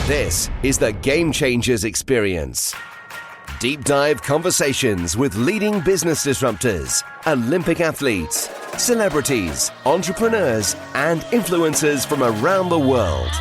This is the Game Changers Experience. Deep dive conversations with leading business disruptors, Olympic athletes, celebrities, entrepreneurs, and influencers from around the world.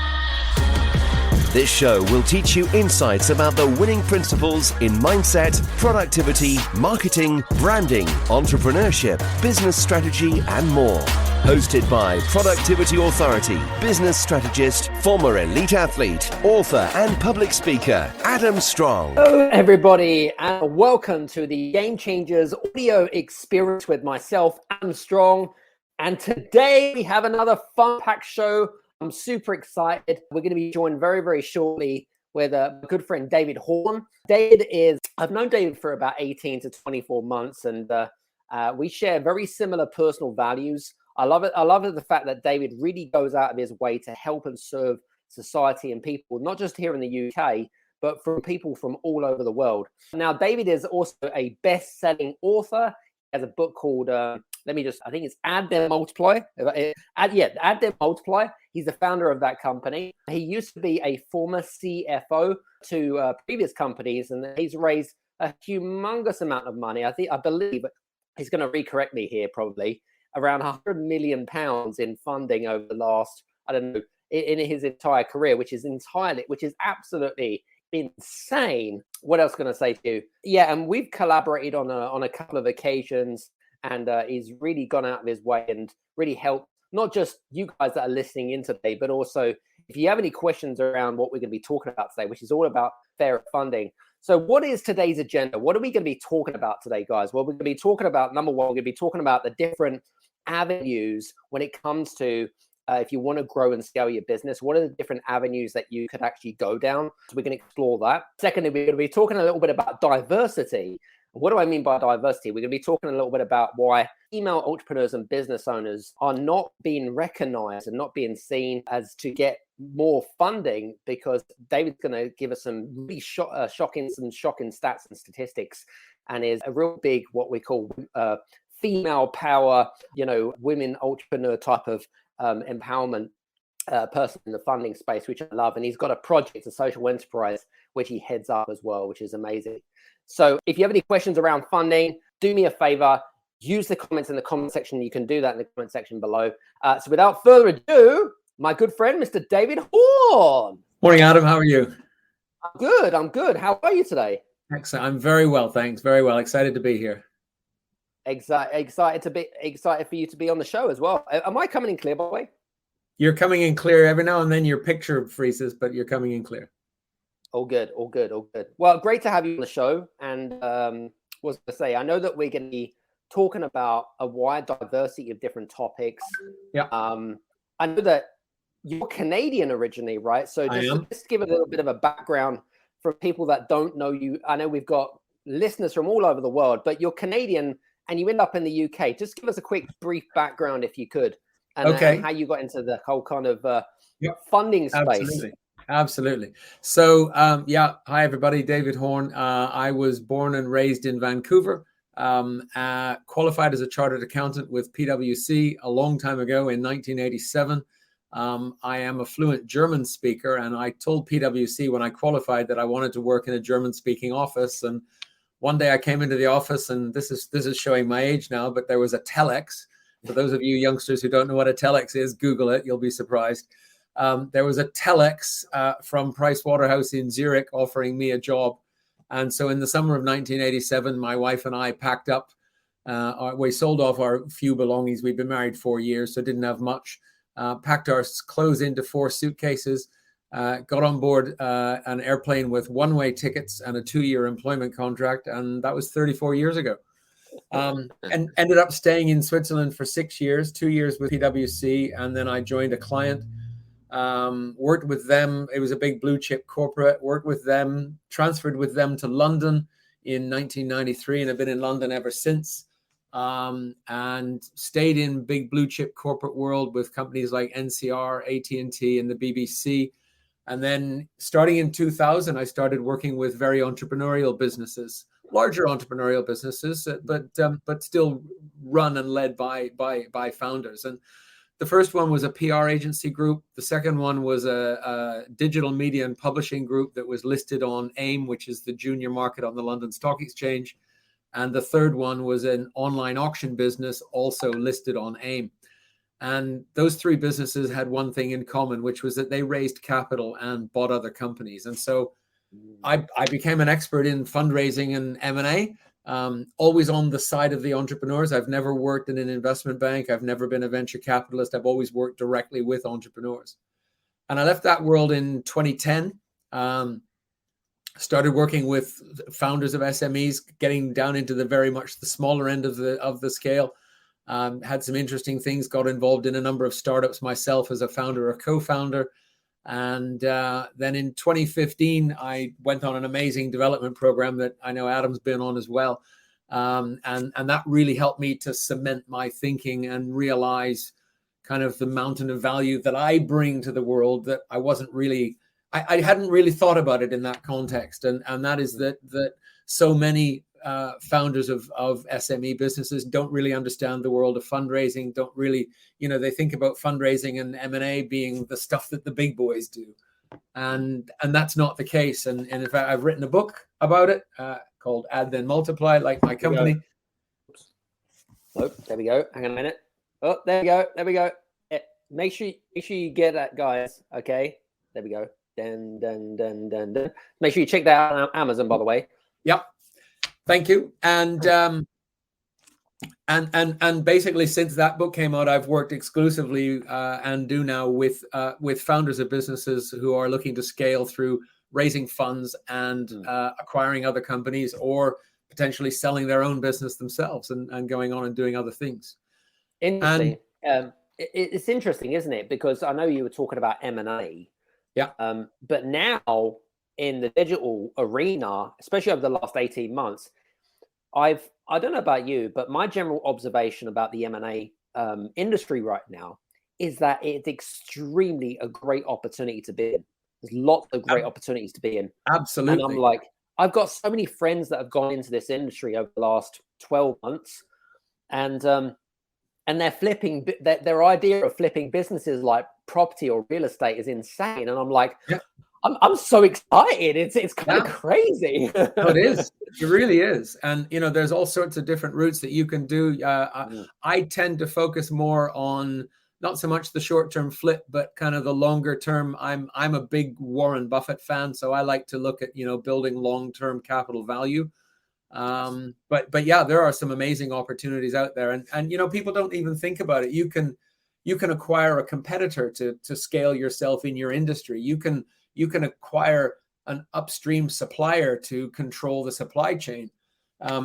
This show will teach you insights about the winning principles in mindset, productivity, marketing, branding, entrepreneurship, business strategy, and more. Hosted by Productivity Authority, business strategist, former elite athlete, author, and public speaker, Adam Strong. Hello, everybody, and welcome to the Game Changers audio experience with myself, Adam Strong. And today we have another fun-packed show. I'm super excited. We're going to be joined very, very shortly with a good friend, David Horne. I've known David for about 18 to 24 months, and we share very similar personal values. I love it. The fact that David really goes out of his way to help and serve society and people, not just here in the UK, but from people from all over the world. Now, David is also a best-selling author. He has a book called, I think it's Add Then Multiply. Add Then Multiply. He's the founder of that company. He used to be a former CFO to previous companies, and he's raised a humongous amount of money. I believe he's going to recorrect me here, probably around £100 million in funding over the last, in his entire career, which is absolutely insane. What else can I say to you? Yeah, and we've collaborated on a couple of occasions, and he's really gone out of his way and really helped not just you guys that are listening in today, but also if you have any questions around what we're going to be talking about today, which is all about fair funding. So what is today's agenda? What are we going to be talking about today, guys? Well, we're going to be talking about, number one, we're going to be talking about the different avenues when it comes to if you want to grow and scale your business. What are the different avenues that you could actually go down? So we're going to explore that. Secondly, we're going to be talking a little bit about diversity. What do I mean by diversity? We're going to be talking a little bit about why female entrepreneurs and business owners are not being recognized and not being seen as to get more funding, because David's going to give us some really shocking stats and statistics, and is a real big, what we call female power, women entrepreneur type of empowerment person in the funding space, which I love. And he's got a project, a social enterprise, which he heads up as well, which is amazing. So if you have any questions around funding, do me a favor, use the comments in the comment section. You can do that in the comment section below. So without further ado, my good friend, Mr. David Horne. Morning, Adam. How are you? I'm good. How are you today? Excellent. I'm very well, thanks. Very well. Excited to be here. Excited for you to be on the show as well. Am I coming in clear, by the way? You're coming in clear. Every now and then your picture freezes, but you're coming in clear. All good. Well, great to have you on the show. And what was I going to say? I know that we're going to be talking about a wide diversity of different topics. Yeah. I know that you're Canadian originally, right? So just give a little bit of a background for people that don't know you. I know we've got listeners from all over the world, but you're Canadian and you end up in the UK. Just give us a quick, brief background, if you could, and how you got into the whole kind of funding space. Absolutely. So, hi, everybody. David Horne. I was born and raised in Vancouver, qualified as a chartered accountant with PwC a long time ago in 1987. I am a fluent German speaker, and I told PwC when I qualified that I wanted to work in a German-speaking office. And one day I came into the office, and this is showing my age now, but there was a telex. For those of you youngsters who don't know what a telex is, Google it. You'll be surprised. There was a telex from Pricewaterhouse in Zurich offering me a job. And so in the summer of 1987, my wife and I packed up. We sold off our few belongings. We'd been married 4 years, so didn't have much. Packed our clothes into 4 suitcases, got on board an airplane with one-way tickets and a 2-year employment contract. And that was 34 years ago. And ended up staying in Switzerland for 6 years, 2 years with PwC. And then I joined a client. Worked with them. It was a big blue chip corporate. Worked with them, transferred with them to London in 1993, and I've been in London ever since. And stayed in big blue chip corporate world with companies like NCR, AT&T, and the BBC. And then starting in 2000, I started working with very entrepreneurial businesses, larger entrepreneurial businesses, but still run and led by founders. And The first one was a PR agency group. The second one was a digital media and publishing group that was listed on AIM, which is the junior market on the London Stock Exchange. And the third one was an online auction business also listed on AIM. And those three businesses had one thing in common, which was that they raised capital and bought other companies. And so I became an expert in fundraising and M&A, always on the side of the entrepreneurs. I've never worked in an investment bank. I've never been a venture capitalist. I've always worked directly with entrepreneurs. And I left that world in 2010. Started working with founders of SMEs, getting down into the very much the smaller end of the scale. Had some interesting things, got involved in a number of startups myself as a founder or co-founder. And then in 2015, I went on an amazing development program that I know Adam's been on as well. And that really helped me to cement my thinking and realize kind of the mountain of value that I bring to the world that I wasn't really, I hadn't really thought about it in that context. And that is that so many founders of SME businesses don't really understand the world of fundraising, don't really, they think about fundraising and M&A being the stuff that the big boys do. And that's not the case. And in fact, I've written a book about it called Add Then Multiply, like my company. Oh, there we go. Hang on a minute. Oh, there we go. There we go. Make sure you get that, guys. Okay. There we go. Dun. Make sure you check that out on Amazon, by the way. Yep. Thank you. And basically, since that book came out, I've worked exclusively and do now with founders of businesses who are looking to scale through raising funds and acquiring other companies, or potentially selling their own business themselves and going on and doing other things. Interesting. It's interesting, isn't it? Because I know you were talking about M&A. Yeah. But now in the digital arena, especially over the last 18 months, I don't know about you, but my general observation about the M&A industry right now is that it's extremely a great opportunity to be in. There's lots of great opportunities to be in. Absolutely. And I'm like, I've got so many friends that have gone into this industry over the last 12 months, and they're flipping. Their idea of flipping businesses like property or real estate is insane. And I'm like, yeah. I'm so excited. It's kind of crazy. It is. It really is. And, there's all sorts of different routes that you can do. I tend to focus more on not so much the short-term flip, but kind of the longer term. I'm a big Warren Buffett fan, so I like to look at, building long-term capital value. But yeah, there are some amazing opportunities out there. And people don't even think about it. You can acquire a competitor to scale yourself in your industry. You can acquire an upstream supplier to control the supply chain.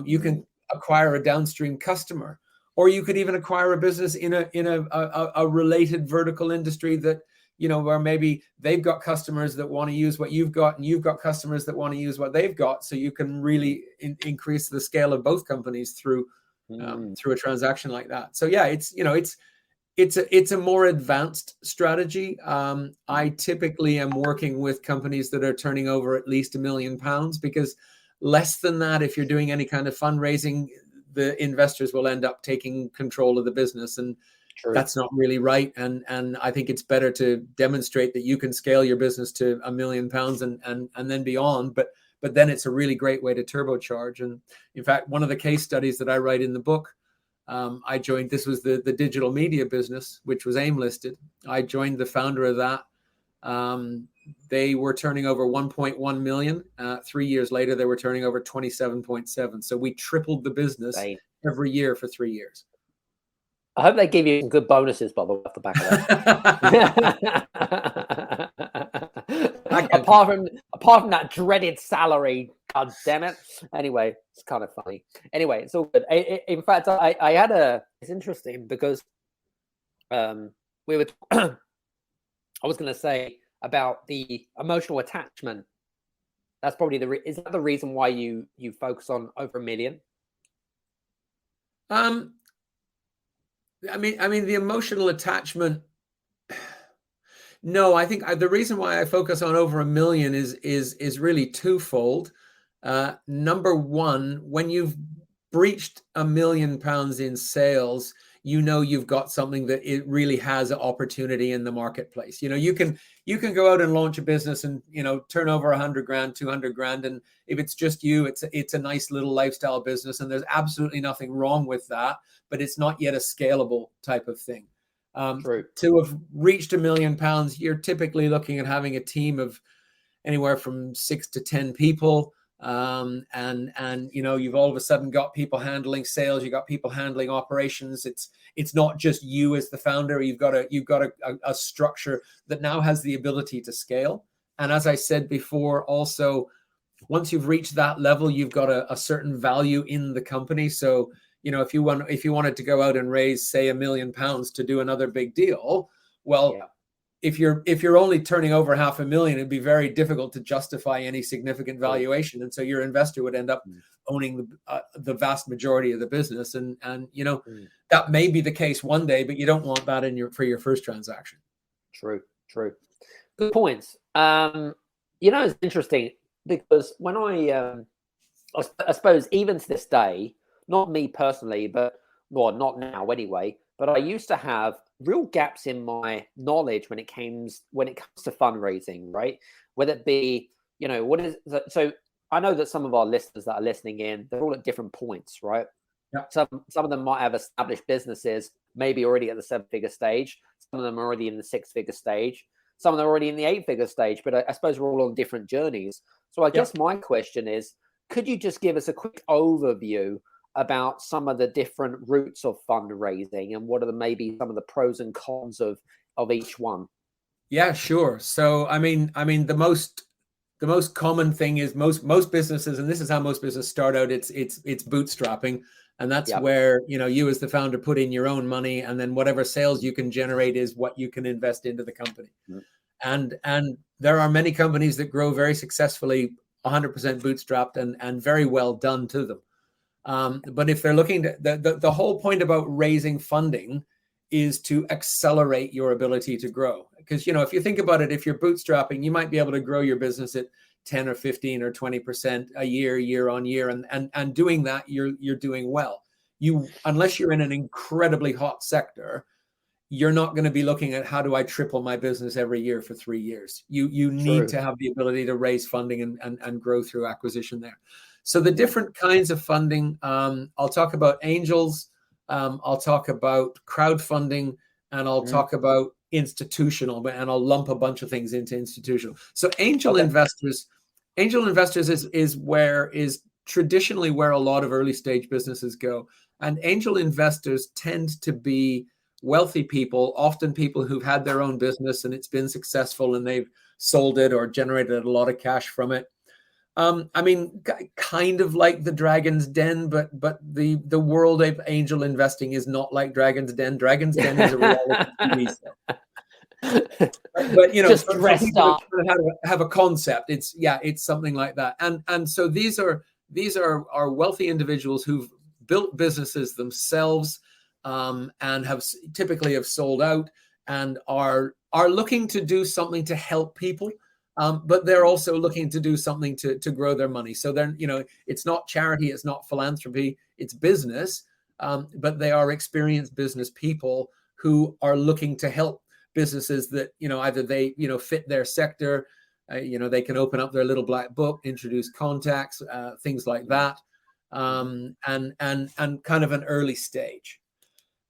You can acquire a downstream customer, or you could even acquire a business in a related vertical industry that, where maybe they've got customers that want to use what you've got, and you've got customers that want to use what they've got. So you can really increase the scale of both companies through a transaction like that. So yeah, it's a more advanced strategy. I typically am working with companies that are turning over at least £1 million, because less than that, if you're doing any kind of fundraising, the investors will end up taking control of the business, and that's not really right. And I think it's better to demonstrate that you can scale your business to £1 million and then beyond. But then it's a really great way to turbocharge. And in fact, one of the case studies that I write in the book, I joined, this was the digital media business, which was AIM listed. I joined the founder of that. They were turning over 1.1 million. 3 years later, they were turning over 27.7. So we tripled the business every year for 3 years. I hope they give you some good bonuses, by the way, off the back of that. apart from that dreaded salary, God damn it. Anyway, it's kind of funny. Anyway, it's all good. In fact, I had it's interesting because we were, I was going to say about the emotional attachment. That's probably is that the reason why you focus on over 1 million? I mean, the emotional attachment. No, I think the reason why I focus on over 1 million is really twofold. Number one, when you've breached £1 million in sales, you've got something that it really has an opportunity in the marketplace. You can go out and launch a business and turn over 100 grand, 200 grand, and if it's just you, it's a nice little lifestyle business, and there's absolutely nothing wrong with that, but it's not yet a scalable type of thing. True. To have reached £1 million, you're typically looking at having a team of anywhere from 6 to 10 people. And you've all of a sudden got people handling sales, you got people handling operations. It's not just you as the founder. You've got a structure that now has the ability to scale. And as I said before, also, once you've reached that level, you've got a certain value in the company. So, if you wanted to go out and raise, say, £1 million to do another big deal, well, yeah. If you're only turning over $500,000, it'd be very difficult to justify any significant valuation, and so your investor would end up owning the vast majority of the business. And that may be the case one day, but you don't want that for your first transaction. True. Good points. It's interesting because when I suppose even to this day, not me personally, but not now anyway, but I used to have real gaps in my knowledge when it comes to fundraising, right? Whether it be, so I know that some of our listeners that are listening in, they're all at different points, right? Yeah. Some of them might have established businesses, maybe already at the 7-figure stage. Some of them are already in the 6-figure stage. Some of them are already in the 8-figure stage, but I suppose we're all on different journeys. So I guess my question is, could you just give us a quick overview about some of the different routes of fundraising and what are maybe some of the pros and cons of each one? Yeah, sure. So, I mean, the most common thing is most businesses, and this is how most businesses start out. It's bootstrapping, and that's where you as the founder put in your own money, and then whatever sales you can generate is what you can invest into the company. And there are many companies that grow very successfully, 100% bootstrapped, and very well done to them. But if they're looking to, the whole point about raising funding is to accelerate your ability to grow. Because, if you think about it, if you're bootstrapping, you might be able to grow your business at 10 or 15 or 20% a year on year. And doing that, you're doing well. Unless you're in an incredibly hot sector, you're not going to be looking at how do I triple my business every year for 3 years. You need to have the ability to raise funding and grow through acquisition there. So the different kinds of funding, I'll talk about angels, I'll talk about crowdfunding, and I'll talk about institutional, and I'll lump a bunch of things into institutional. So angel investors is traditionally where a lot of early stage businesses go. And angel investors tend to be wealthy people, often people who've had their own business and it's been successful and they've sold it or generated a lot of cash from it. Kind of like the Dragon's Den, but the world of angel investing is not like Dragon's Den. Dragon's Den is a reality TV set. But just dressed up. Have a concept. It's something like that. And so these are wealthy individuals who've built businesses themselves, and have typically sold out and are looking to do something to help people. But they're also looking to do something to grow their money. So then, it's not charity, it's not philanthropy, it's business. But they are experienced business people who are looking to help businesses that, either they, fit their sector, they can open up their little black book, introduce contacts, things like that. And kind of an early stage.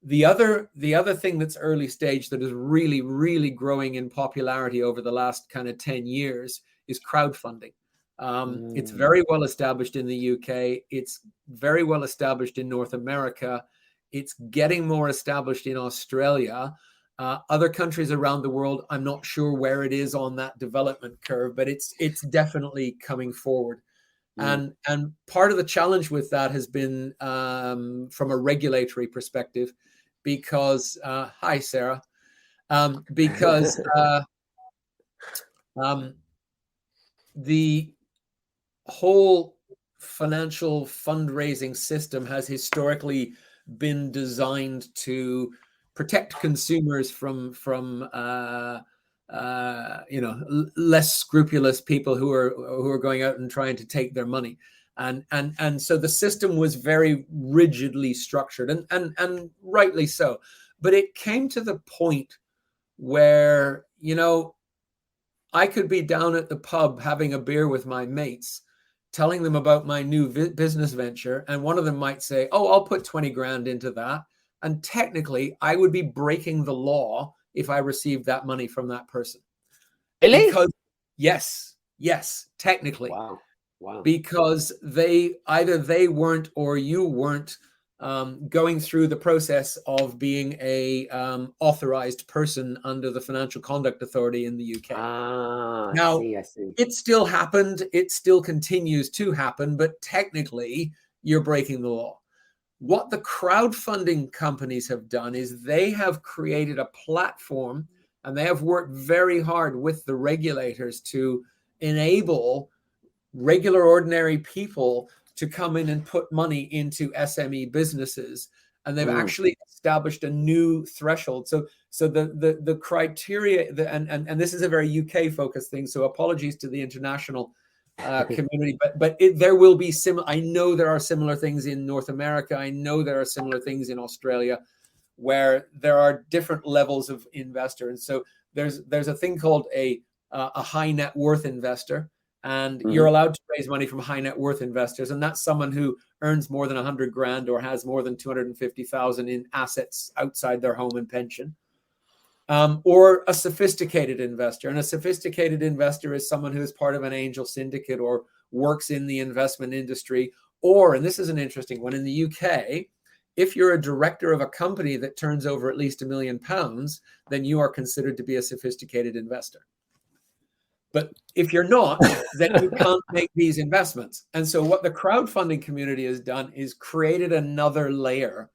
The other thing that's early stage that is really, really growing in popularity over the last kind of 10 years is crowdfunding. It's very well established in the UK. It's very well established in North America. It's getting more established in Australia. Other countries around the world, I'm not sure where it is on that development curve, but it's definitely coming forward. And part of the challenge with that has been from a regulatory perspective, because hi Sarah, because the whole financial fundraising system has historically been designed to protect consumers from less scrupulous people who are going out and trying to take their money. And so the system was very rigidly structured, and rightly so. But it came to the point where, I could be down at the pub having a beer with my mates, telling them about my new business venture, and one of them might say, "Oh, I'll put 20 grand into that." And technically, I would be breaking the law if I received that money from that person. Really? Because yes, technically. Wow. Because either they weren't or you weren't going through the process of being a authorized person under the Financial Conduct Authority in the UK. Now, I see. it still happened. It still continues to happen, but technically you're breaking the law. What the crowdfunding companies have done is they have created a platform, and they have worked very hard with the regulators to enable regular, ordinary people to come in and put money into SME businesses. And they've actually established a new threshold. So the criteria, and this is a very UK focused thing, so apologies to the international community, but there will be similar. I know there are similar things in North America. I know there are similar things in Australia, where there are different levels of investor. And so there's a thing called a high net worth investor, and you're allowed to raise money from high net worth investors, and that's someone who earns more than 100 grand or has more than 250,000 in assets outside their home and pension. Or a sophisticated investor. And a sophisticated investor is someone who is part of an angel syndicate or works in the investment industry. Or, and this is an interesting one, in the UK, if you're a director of a company that turns over at least £1 million, then you are considered to be a sophisticated investor. But if you're not, then you can't make these investments. And so what the crowdfunding community has done is created another layer,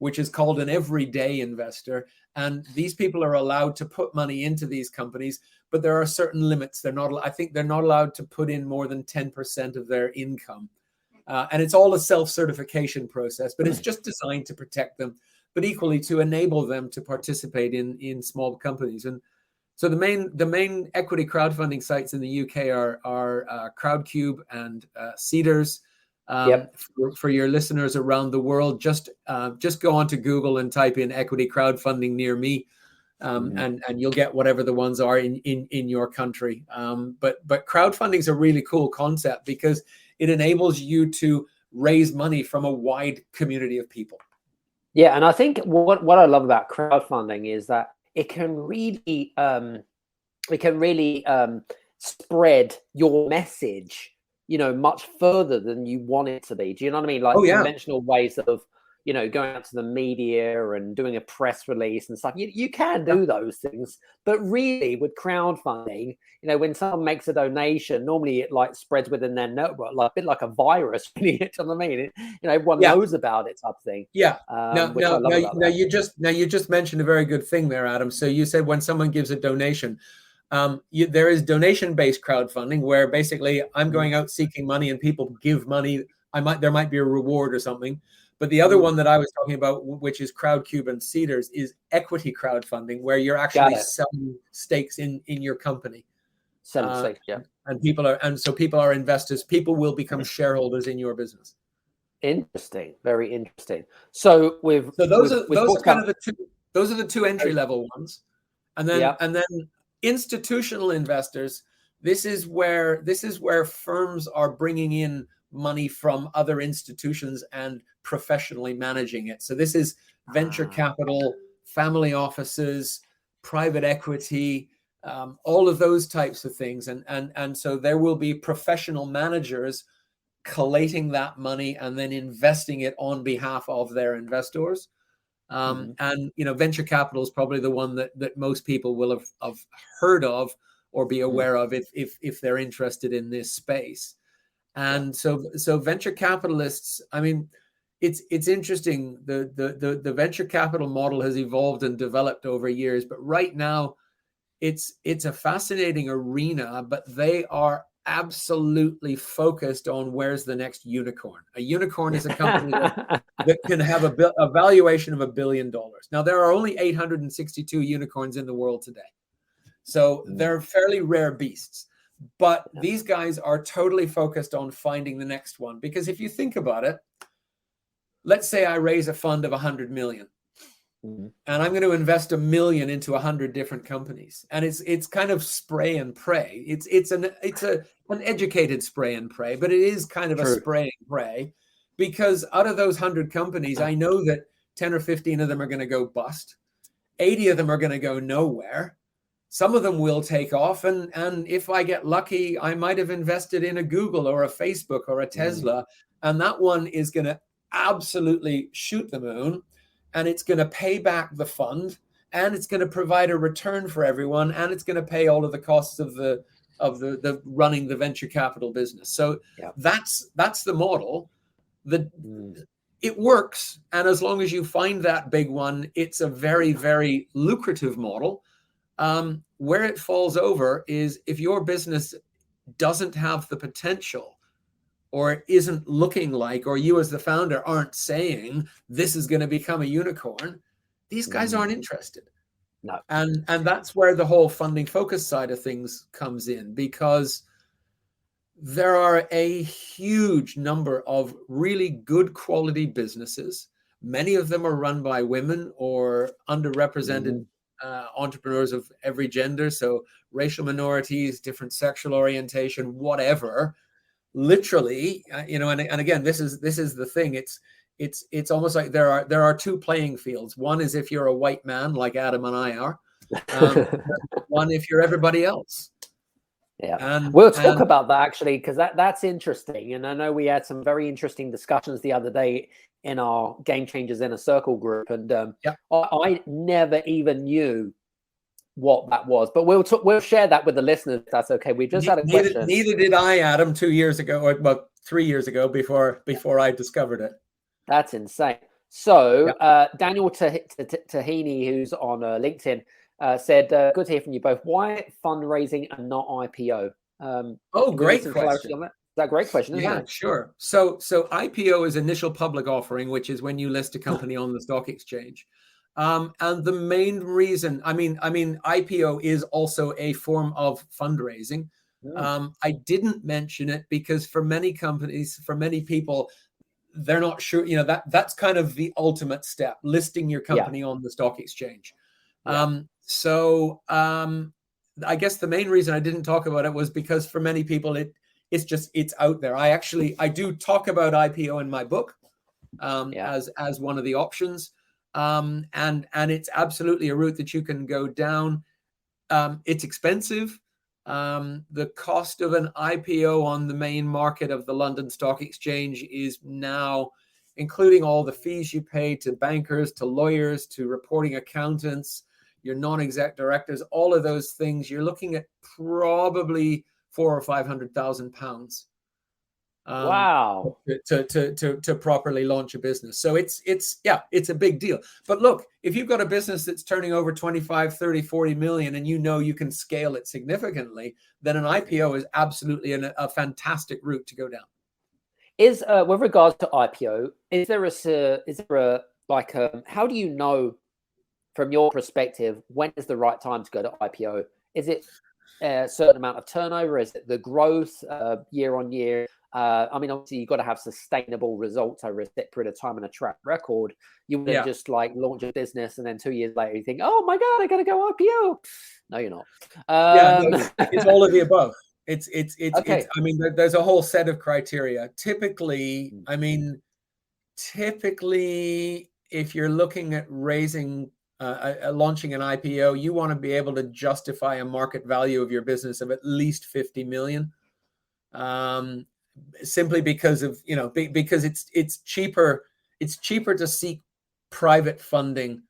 which is called an everyday investor. And these people are allowed to put money into these companies, but there are certain limits. I think they're not allowed to put in more than 10% of their income. And it's all a self-certification process, but it's just designed to protect them, but equally to enable them to participate in small companies. And so the main equity crowdfunding sites in the UK are Crowdcube and Seedrs. For your listeners around the world, just go onto Google and type in equity crowdfunding near me, and you'll get whatever the ones are in your country. But crowdfunding is a really cool concept because it enables you to raise money from a wide community of people. Yeah, and I think what I love about crowdfunding is that it can really spread your message, much further than you want it to be. Do you know what I mean? Like conventional ways of, going out to the media and doing a press release and stuff. You can do those things, but really with crowdfunding, when someone makes a donation, normally it like spreads within their network, like a bit like a virus. You know what I mean? Everyone knows about it, type of thing. Yeah. You just mentioned a very good thing there, Adam. So you said when someone gives a donation. There is donation-based crowdfunding where basically I'm going out seeking money and people give money. There might be a reward or something. But the other one that I was talking about, which is Crowdcube and Seedrs, is equity crowdfunding, where you're actually selling stakes in your company. Selling stakes, yeah. And so people are investors. People will become shareholders in your business. Interesting, very interesting. So those are the two entry level ones, and then institutional investors. This is where firms are bringing in money from other institutions and professionally managing it. So this is venture capital, family offices, private equity, all of those types of things. And so there will be professional managers collating that money and then investing it on behalf of their investors. And venture capital is probably the one that most people will have heard of or be aware of if they're interested in this space. And so venture capitalists, I mean, it's interesting. The venture capital model has evolved and developed over years, but right now it's a fascinating arena, but they are absolutely focused on where's the next unicorn. A unicorn is a company that can have a valuation of $1 billion. Now, there are only 862 unicorns in the world today. So they're fairly rare beasts. But these guys are totally focused on finding the next one. Because if you think about it, let's say I raise a fund of 100 million. And I'm going to invest $1 million into 100 different companies, and it's kind of spray and pray. It's an educated spray and pray, but it is kind of a spray and pray, because out of those 100 companies, I know that 10 or 15 of them are going to go bust. 80 of them are going to go nowhere. Some of them will take off, and if I get lucky, I might have invested in a Google or a Facebook or a Tesla, and that one is going to absolutely shoot the moon. And it's going to pay back the fund, and it's going to provide a return for everyone, and it's going to pay all of the costs of the running the venture capital business. So that's the model. It works, and as long as you find that big one, it's a very, very lucrative model. Where it falls over is if your business doesn't have the potential, or it isn't looking like, or you as the founder aren't saying this is going to become a unicorn, these guys aren't interested. No. And that's where the whole funding focus side of things comes in, because there are a huge number of really good quality businesses. Many of them are run by women or underrepresented entrepreneurs of every gender, so racial minorities, different sexual orientation, whatever. Literally, and again, this is the thing. It's almost like there are two playing fields. One is if you're a white man like Adam and I are. One if you're everybody else. Yeah, we'll talk about that actually, because that's interesting. And I know we had some very interesting discussions the other day in our Game Changers Inner Circle group, and I never even knew what that was, but we'll share that with the listeners if that's okay. We just had a question. Neither did I, Adam, 2 years ago, or about 3 years ago, before I discovered it. That's insane. So Daniel Tahini, who's on LinkedIn, said, good to hear from you both. Why fundraising and not IPO? Great question. On that? That's a great question, isn't it? Sure. So IPO is initial public offering, which is when you list a company on the stock exchange. And the main reason, I mean, IPO is also a form of fundraising. I didn't mention it because for many companies, for many people, they're not sure, that's kind of the ultimate step, listing your company on the stock exchange. So I guess the main reason I didn't talk about it was because for many people, it's out there. I do talk about IPO in my book as one of the options. And it's absolutely a route that you can go down. It's expensive. The cost of an IPO on the main market of the London Stock Exchange is now, including all the fees you pay to bankers, to lawyers, to reporting accountants, your non-exec directors, all of those things, you're looking at probably £400,000 or £500,000. Wow. To properly launch a business. So it's a big deal. But look, if you've got a business that's turning over 25, 30, 40 million, and you can scale it significantly, then an IPO is absolutely a fantastic route to go down. Is with regards to IPO, how do you know from your perspective when is the right time to go to IPO? Is it a certain amount of turnover? Is it the growth year on year? Obviously, you've got to have sustainable results over a set period of time and a track record. You wouldn't just launch a business and then 2 years later you think, oh my God, I got to go IPO. No, you're not. It's all of the above. It's there's a whole set of criteria. Typically, if you're looking at launching an IPO, you want to be able to justify a market value of your business of at least 50 million. Simply because of because it's cheaper to seek private funding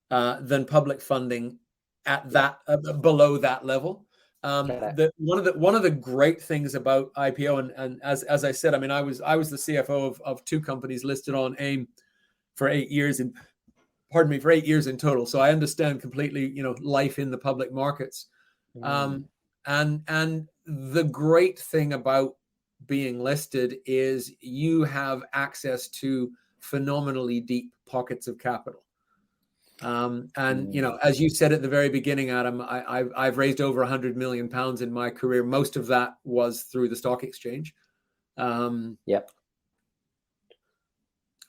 than public funding at that below that level. One of the great things about IPO, and as I said, I was the CFO of two companies listed on AIM for 8 years, and for 8 years in total. So I understand completely life in the public markets. And the great thing about being listed is you have access to phenomenally deep pockets of capital. And as you said at the very beginning, Adam, I've raised over 100 million pounds in my career. Most of that was through the stock exchange. Yep.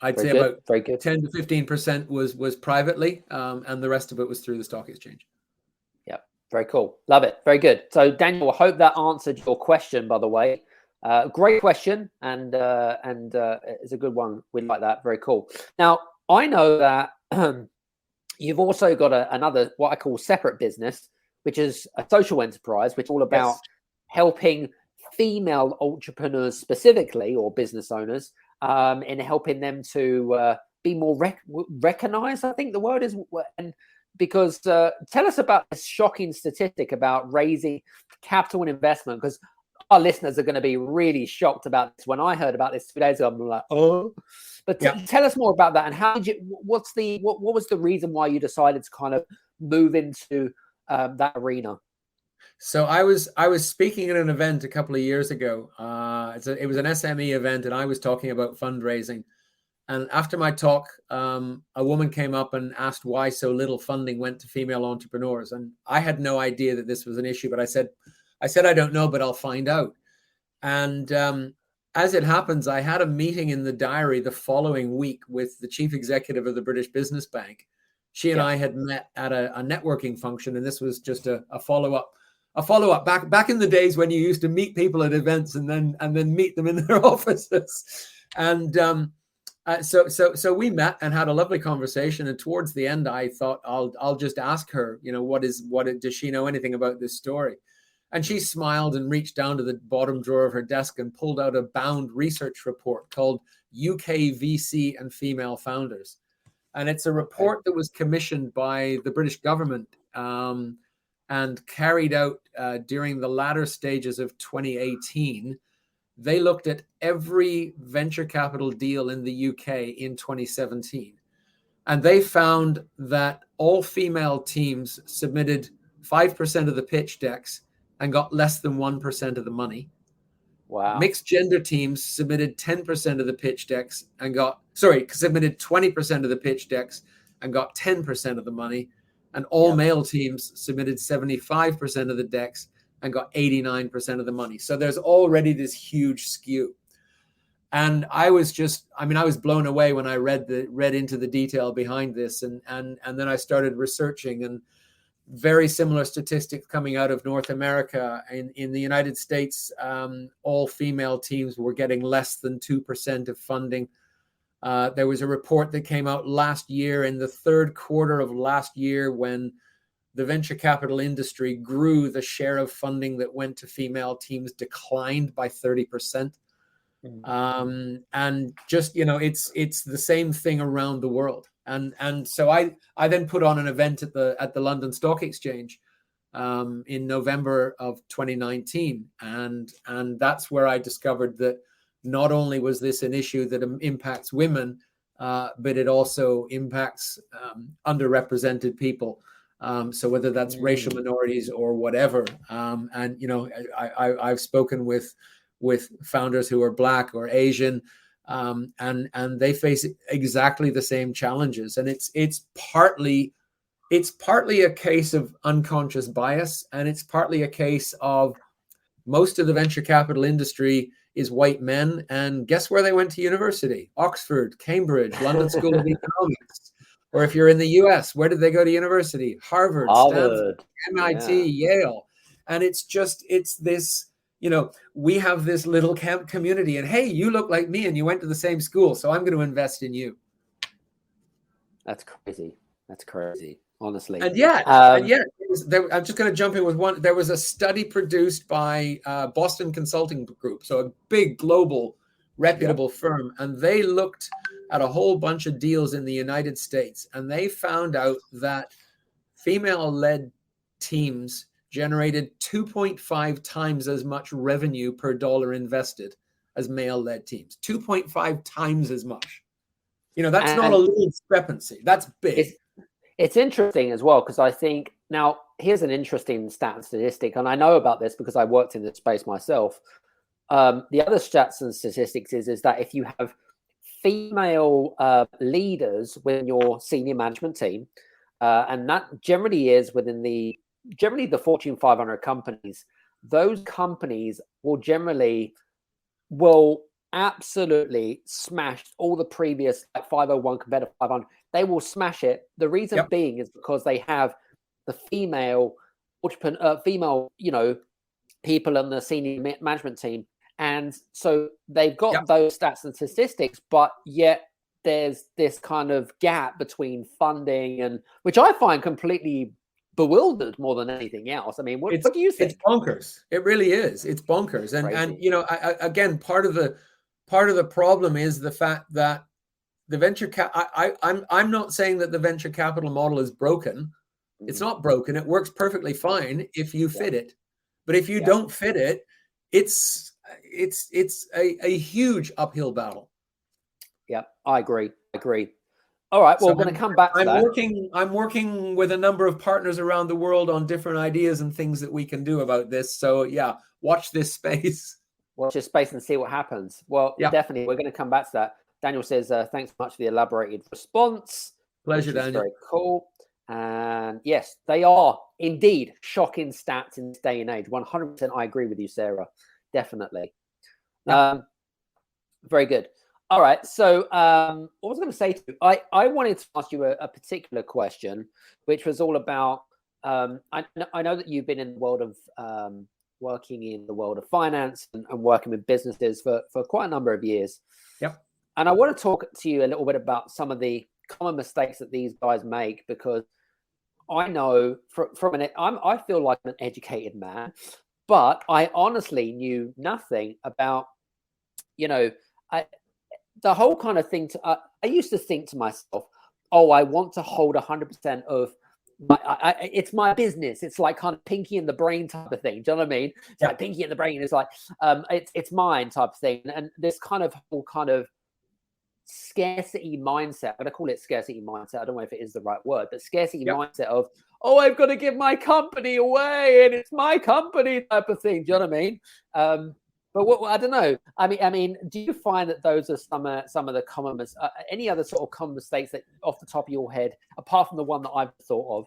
I'd say about 10 to 15% was privately, and the rest of it was through the stock exchange. Yep. Very cool. Love it. Very good. So Daniel, I hope that answered your question, by the way. Great question, and it's a good one. We like that. Very cool. Now, I know that you've also got another, what I call separate business, which is a social enterprise, which is all about helping female entrepreneurs specifically, or business owners, in helping them to be more recognized, I think the word is. And because tell us about this shocking statistic about raising capital and investment, because our listeners are going to be really shocked about this. When I heard about this 2 days ago, I'm like, oh. But tell us more about that, and how did you? What was the reason why you decided to kind of move into that arena? So I was speaking at an event a couple of years ago. It was an SME event, and I was talking about fundraising. And after my talk, a woman came up and asked why so little funding went to female entrepreneurs, and I had no idea that this was an issue. But I said I don't know, but I'll find out. And as it happens, I had a meeting in the diary the following week with the chief executive of the British Business Bank. She and I had met at a networking function, and this was just a follow-up. A follow-up back in the days when you used to meet people at events and then meet them in their offices. And so we met and had a lovely conversation. And towards the end, I thought I'll just ask her, does she know anything about this story? And she smiled and reached down to the bottom drawer of her desk and pulled out a bound research report called UK VC and Female Founders. And it's a report that was commissioned by the British government and carried out during the latter stages of 2018. They looked at every venture capital deal in the UK in 2017. And they found that all female teams submitted 5% of the pitch decks and got less than 1% of the money. Wow. Mixed gender teams submitted 10% of the pitch decks and submitted 20% of the pitch decks and got 10% of the money. And all male teams submitted 75% of the decks and got 89% of the money. So there's already this huge skew. And I was blown away when I read into the detail behind this. And then I started researching, and very similar statistics coming out of North America. In the United States, all female teams were getting less than 2% of funding. There was a report that came out last year, in the third quarter of last year, when the venture capital industry grew, the share of funding that went to female teams declined by 30%. And just, it's the same thing around the world. And so I then put on an event at the London Stock Exchange in November of 2019. And that's where I discovered that not only was this an issue that impacts women, but it also impacts underrepresented people. So whether that's racial minorities or whatever. I've spoken with founders who are Black or Asian, and they face exactly the same challenges. And it's partly a case of unconscious bias, and it's partly a case of most of the venture capital industry is white men, and guess where they went to university? Oxford, Cambridge, London School of Economics. Or if you're in the US, where did they go to university? Harvard. Stanford, MIT, Yale. And it's this, we have this little community, and hey, you look like me and you went to the same school, so I'm going to invest in you. That's crazy. Honestly. And yet, I'm just going to jump in with one. There was a study produced by Boston Consulting Group, so a big global reputable firm, and they looked at a whole bunch of deals in the United States, and they found out that female-led teams generated 2.5 times as much revenue per dollar invested as male-led teams. 2.5 times as much. That's not a little discrepancy. That's big. It's interesting as well, because I think, now here's an interesting statistic, and I know about this because I worked in this space myself. The other stats and statistics is that if you have female leaders within your senior management team, And that generally is within the Fortune 500 companies. Those companies will absolutely smash all the previous like 501 compared to 500. They will smash it. The reason being is because they have the female people in the senior management team, and so they've got those stats and statistics, but yet there's this kind of gap between funding, and which I find completely bewildered more than anything else. I mean, what do you think? It's bonkers. It really is. It's bonkers. And you know, again, part of the problem is the fact that the venture I'm not saying that the venture capital model is broken. It's not broken. It works perfectly fine if you fit it. But if you don't fit it, it's a huge uphill battle. Yeah, I agree. All right, well, we're going to come back to that. I'm working with a number of partners around the world on different ideas and things that we can do about this. So yeah, watch this space. Watch this space and see what happens. Well, definitely, we're going to come back to that. Daniel says, thanks so much for the elaborated response. Pleasure, Daniel. Very cool. And yes, they are indeed shocking stats in this day and age. 100%, I agree with you, Sarah. Definitely. Very good. All right. So what was I going to say to you? I wanted to ask you a particular question, which was all about, I know that you've been in the world of working in the world of finance and working with businesses for quite a number of years. Yep. And I want to talk to you a little bit about some of the common mistakes that these guys make, because I know I feel like an educated man, but I honestly knew nothing about, the whole kind of thing. I used to think to myself, oh, I want to hold 100% of it's my business. It's like kind of Pinky in the Brain type of thing. Do you know what I mean? It's like Pinky in the Brain. It's like it's mine type of thing. And this kind of whole kind of scarcity mindset. I'm going to call it scarcity mindset. I don't know if it is the right word, but scarcity mindset of, oh, I've got to give my company away and it's my company type of thing. Do you know what I mean? But I don't know. I mean, do you find that those are some of the common, any other sort of common mistakes that off the top of your head, apart from the one that I've thought of?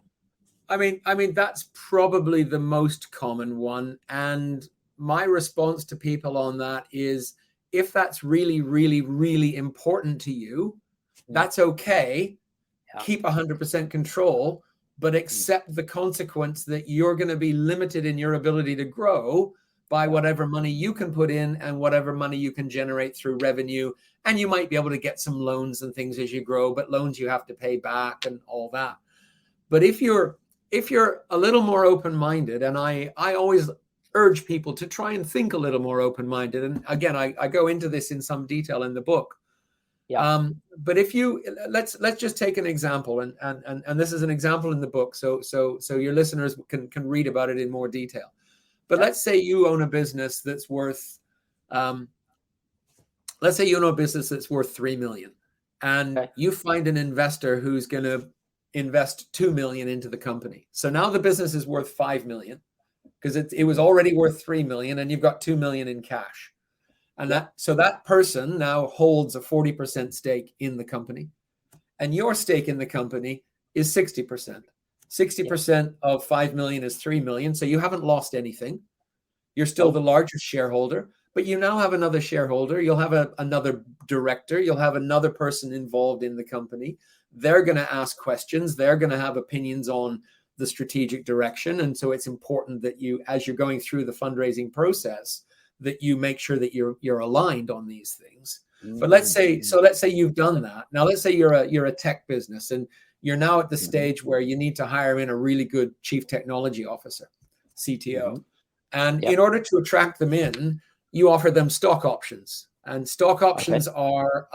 I mean, that's probably the most common one. And my response to people on that is, if that's really, really, really important to you, that's okay. Yeah. Keep 100% control, but accept the consequence that you're going to be limited in your ability to grow by whatever money you can put in and whatever money you can generate through revenue. And you might be able to get some loans and things as you grow, but loans you have to pay back and all that. But if you're a little more open-minded, and I always urge people to try and think a little more open-minded. And again, I go into this in some detail in the book. Yeah. But if you let's just take an example, and this is an example in the book, so your listeners can read about it in more detail. But let's say you own a business that's worth, let's say you own a business that's worth $3 million, and you find an investor who's going to invest $2 million into the company. So now the business is worth $5 million. Because it was already worth $3 million, and you've got $2 million in cash, and that person now holds a 40% stake in the company, and your stake in the company is 60%. 60% of $5 million is $3 million, so you haven't lost anything. You're still the largest shareholder, but you now have another shareholder. You'll have another director. You'll have another person involved in the company. They're going to ask questions. They're going to have opinions on the strategic direction. And so it's important that you, as you're going through the fundraising process, that you make sure that you're aligned on these things. But let's say you've done that. Now, let's say you're a tech business, and you're now at the stage where you need to hire in a really good chief technology officer, CTO. And in order to attract them in, you offer them stock options. And stock options are,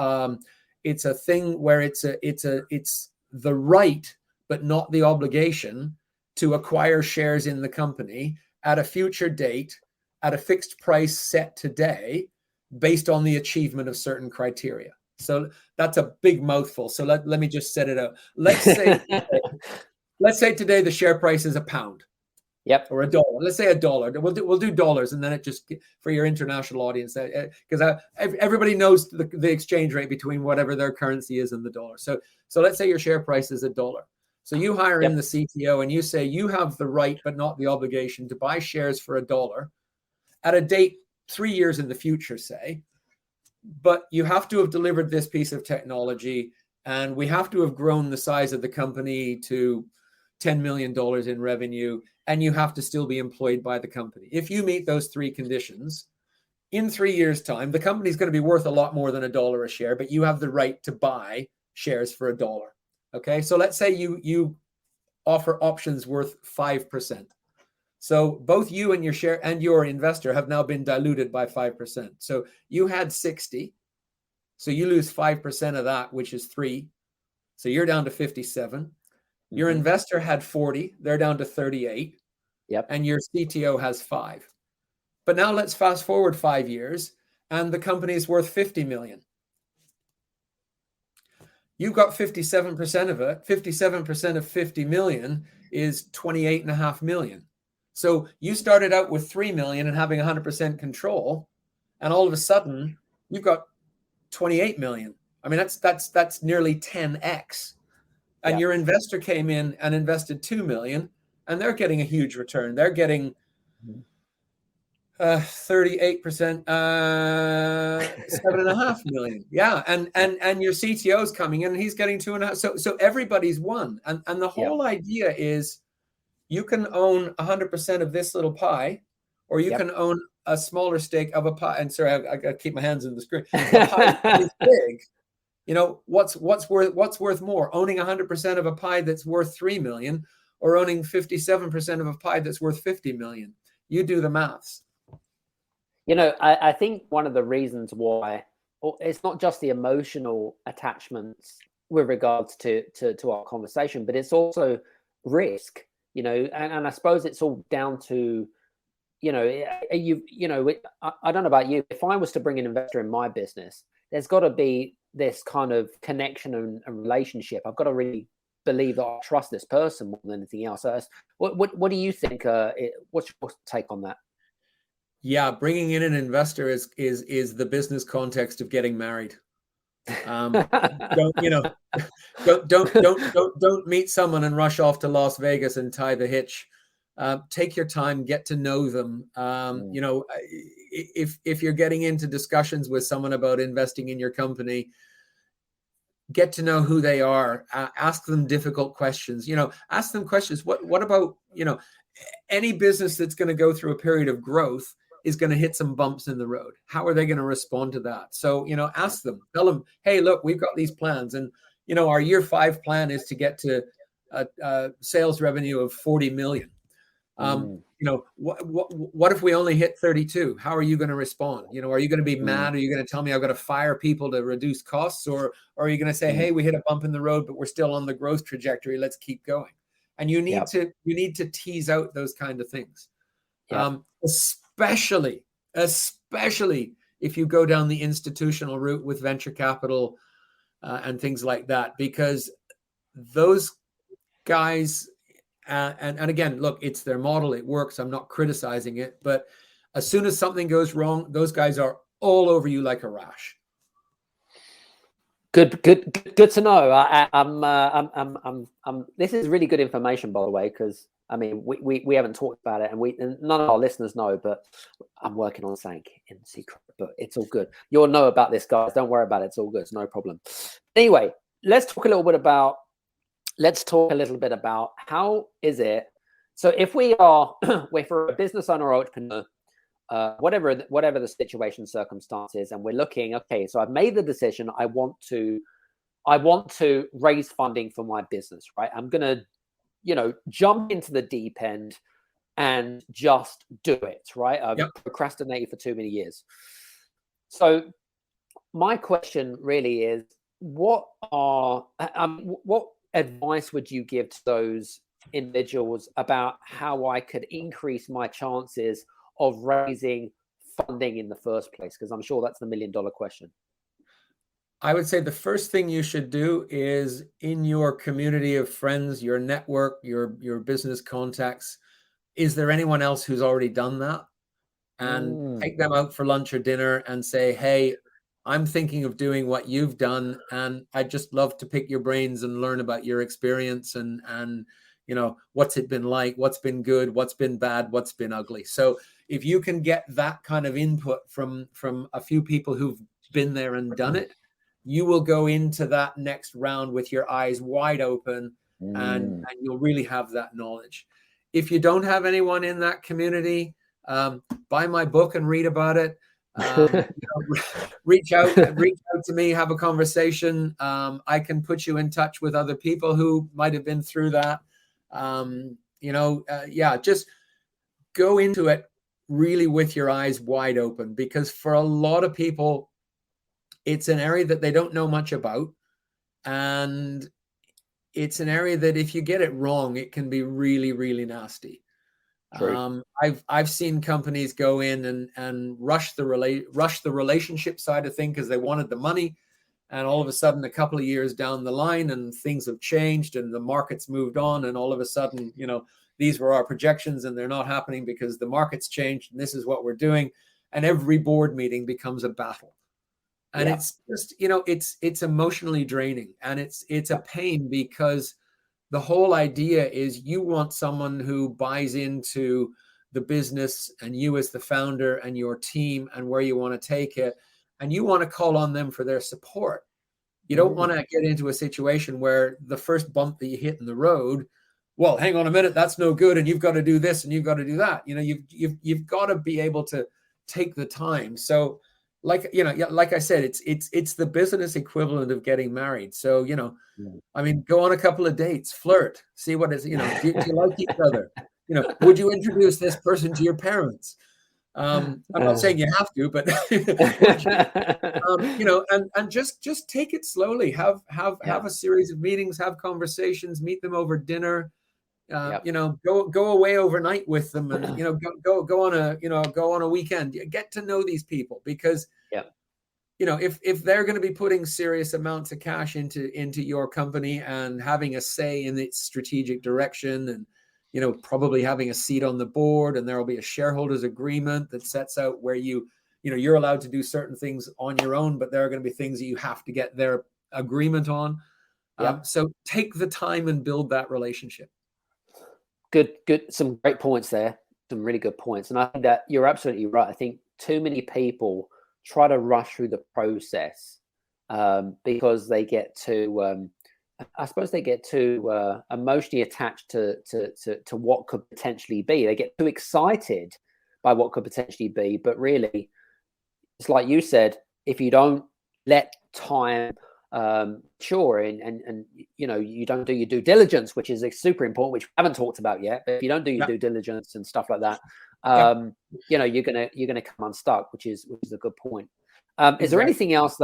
it's a thing where it's the right, but not the obligation, to acquire shares in the company at a future date at a fixed price set today based on the achievement of certain criteria. So that's a big mouthful. So let me just set it out. Let's say today the share price is £1. Yep. Or $1. Let's say $1. We'll do dollars, and then it just, for your international audience, because everybody knows the exchange rate between whatever their currency is and the dollar. So let's say your share price is $1. So you hire in the CTO and you say you have the right, but not the obligation to buy shares for $1 at a date 3 years in the future, say, but you have to have delivered this piece of technology and we have to have grown the size of the company to $10 million in revenue, and you have to still be employed by the company. If you meet those 3 conditions, in 3 years' time, the company is going to be worth a lot more than $1 a share, but you have the right to buy shares for $1. Okay, so let's say you offer options worth 5%. So both you and your investor have now been diluted by 5%. So you had 60. So you lose 5% of that, which is 3. So you're down to 57. Your investor had 40. They're down to 38. Yep. And your CTO has 5. But now let's fast forward 5 years and the company is worth 50 million. You've got 57% of it. 57% of 50 million is 28.5 million. So you started out with 3 million and having 100% control, and all of a sudden you've got 28 million. I mean, that's nearly 10x. And your investor came in and invested 2 million, and they're getting a huge return. They're getting 38%, 7.5 million. Yeah, and your CTO is coming in, and he's getting 2.5. So everybody's won. And the whole idea is, you can own 100% of this little pie, or you can own a smaller stake of a pie. And sorry, I got to keep my hands in the screen. A pie is big. You know, what's worth more, owning 100% of a pie that's worth 3 million, or owning 57% of a pie that's worth 50 million? You do the maths. You know, I think one of the reasons why it's not just the emotional attachments with regards to our conversation, but it's also risk. You know, and I suppose it's all down to, you know, I don't know about you. If I was to bring an investor in my business, there's got to be this kind of connection and relationship. I've got to really believe that I trust this person more than anything else. So what do you think? What's your take on that? Yeah, bringing in an investor is the business context of getting married. Don't meet someone and rush off to Las Vegas and tie the hitch. Take your time, get to know them. You know, if you're getting into discussions with someone about investing in your company, get to know who they are. Ask them difficult questions. You know, ask them questions. What about, you know, any business that's going to go through a period of growth is going to hit some bumps in the road. How are they going to respond to that? So, you know, ask them, tell them, hey, look, we've got these plans. And, you know, our year 5 plan is to get to a sales revenue of 40 million. You know, what if we only hit 32? How are you going to respond? You know, are you going to be mad? Are you going to tell me I've got to fire people to reduce costs? Or are you going to say, hey, we hit a bump in the road, but we're still on the growth trajectory. Let's keep going. And you need to tease out those kind of things. Especially if you go down the institutional route with venture capital and things like that, because those guys, and again, look, it's their model, it works, I'm not criticizing it, but as soon as something goes wrong, those guys are all over you like a rash. Good to know. I'm this is really good information, by the way, because I mean, we haven't talked about it, and none of our listeners know, but I'm working on something in secret, but it's all good. You'll know about this, guys. Don't worry about it. It's all good. It's no problem. Anyway, let's talk a little bit about how is it. So if we're a business owner or entrepreneur, whatever the situation, circumstances, and we're looking, okay, so I've made the decision. I want to raise funding for my business, right? I'm going to, you know, jump into the deep end and just do it, right? I've procrastinated for too many years. So my question really is, what advice would you give to those individuals about how I could increase my chances of raising funding in the first place? Because I'm sure that's the $1 million question. I would say the first thing you should do is, in your community of friends, your network, your business contacts, is there anyone else who's already done that? And take them out for lunch or dinner and say, hey, I'm thinking of doing what you've done, and I'd just love to pick your brains and learn about your experience and what's it been like, what's been good, what's been bad, what's been ugly. So if you can get that kind of input from a few people who've been there and done it, you will go into that next round with your eyes wide open, and you'll really have that knowledge. If you don't have anyone in that community, buy my book and read about it. Reach out to me, have a conversation. I can put you in touch with other people who might have been through that. Just go into it really with your eyes wide open, because for a lot of people, it's an area that they don't know much about. And it's an area that if you get it wrong, it can be really, really nasty. I've seen companies go in and rush the relationship side of things because they wanted the money, and all of a sudden, a couple of years down the line, and things have changed, and the market's moved on, and all of a sudden, these were our projections, and they're not happening because the market's changed, and this is what we're doing, and every board meeting becomes a battle, and it's just it's emotionally draining, and it's a pain, because the whole idea is you want someone who buys into the business and you as the founder and your team and where you want to take it. And you want to call on them for their support. You don't want to get into a situation where the first bump that you hit in the road, well, hang on a minute, that's no good, and you've got to do this and you've got to do that. You've got to be able to take the time. So like I said, it's the business equivalent of getting married. So I mean, go on a couple of dates, flirt, see what is, do you like each other? Would you introduce this person to your parents? I'm not saying you have to, but and just take it slowly. Have a series of meetings, have conversations, meet them over dinner. Go away overnight with them, and go on a weekend. Get to know these people, because if they're going to be putting serious amounts of cash into your company and having a say in its strategic direction, and probably having a seat on the board, and there will be a shareholders agreement that sets out where you're allowed to do certain things on your own, but there are going to be things that you have to get their agreement on. So take the time and build that relationship. Good. Some great points there. Some really good points. And I think that you're absolutely right. I think too many people try to rush through the process because they get too, I suppose they get too emotionally attached to what could potentially be. They get too excited by what could potentially be. But really, it's like you said, if you don't let time mature and you don't do your due diligence, which is super important, which we haven't talked about yet, but if you don't do your due diligence and stuff like that, you're gonna come unstuck, which is a good point. Is there anything else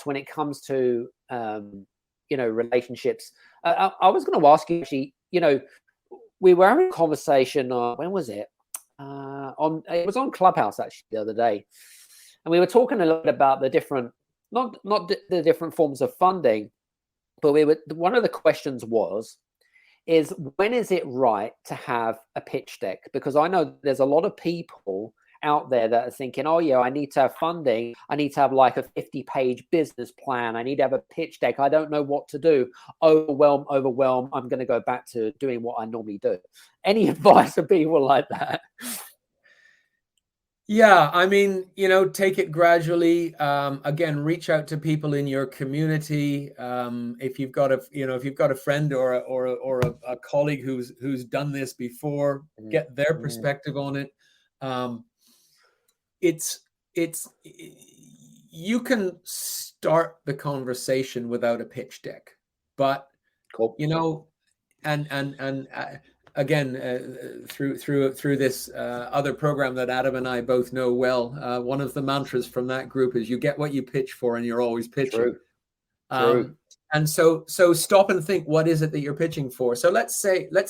when it comes to relationships? I was going to ask you, actually, we were having a conversation, when was it? It was on Clubhouse actually the other day, and we were talking a lot about the different, not the different forms of funding, but one of the questions is when is it right to have a pitch deck? Because I know there's a lot of people out there that are thinking, oh yeah, I need to have funding, I need to have like a 50-page business plan, I need to have a pitch deck, I don't know what to do, overwhelm, I'm going to go back to doing what I normally do. Any advice for people like that? Yeah, I mean, take it gradually. Again, reach out to people in your community. If you've got a friend or a colleague who's done this before, get their perspective on it. You can start the conversation without a pitch deck, but again, through this other program that Adam and I both know well, one of the mantras from that group is you get what you pitch for, and you're always pitching. True. And so stop and think, what is it that you're pitching for? So let's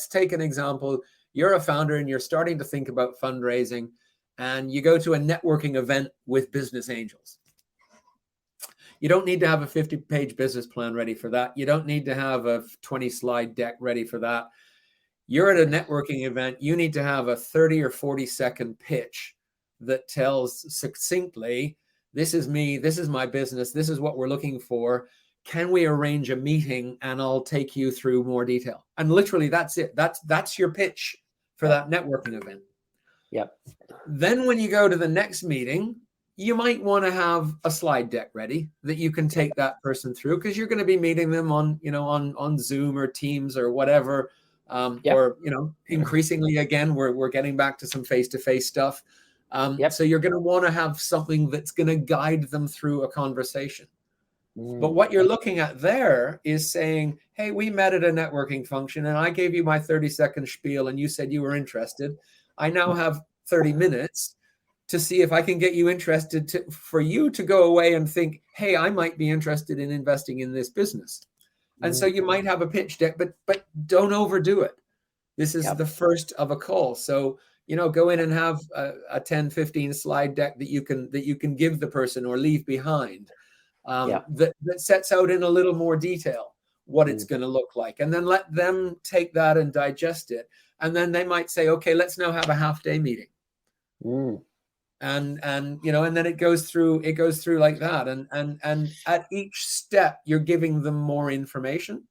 take an example. You're a founder and you're starting to think about fundraising, and you go to a networking event with business angels. You don't need to have a 50-page business plan ready for that. You don't need to have a 20-slide deck ready for that. You're at a networking event. You need to have a 30 or 40-second pitch that tells succinctly this is me, this is my business, this is what we're looking for. Can we arrange a meeting and I'll take you through more detail? And literally that's it. That's your pitch for that networking event. Yep. Then when you go to the next meeting, you might want to have a slide deck ready that you can take that person through, because you're going to be meeting them on, on Zoom or Teams or whatever. Or, increasingly, again, we're getting back to some face-to-face stuff. So you're going to want to have something that's going to guide them through a conversation. But what you're looking at there is saying, hey, we met at a networking function and I gave you my 30-second spiel and you said you were interested. I now have 30 minutes to see if I can get you interested, for you to go away and think, hey, I might be interested in investing in this business. And so you might have a pitch deck, but don't overdo it. This is the first of a call. So, go in and have a 10, 15 slide deck that you can give the person or leave behind, that sets out in a little more detail what it's going to look like. And then let them take that and digest it. And then they might say, okay, let's now have a half-day meeting. And then it goes through like that. And at each step, you're giving them more information.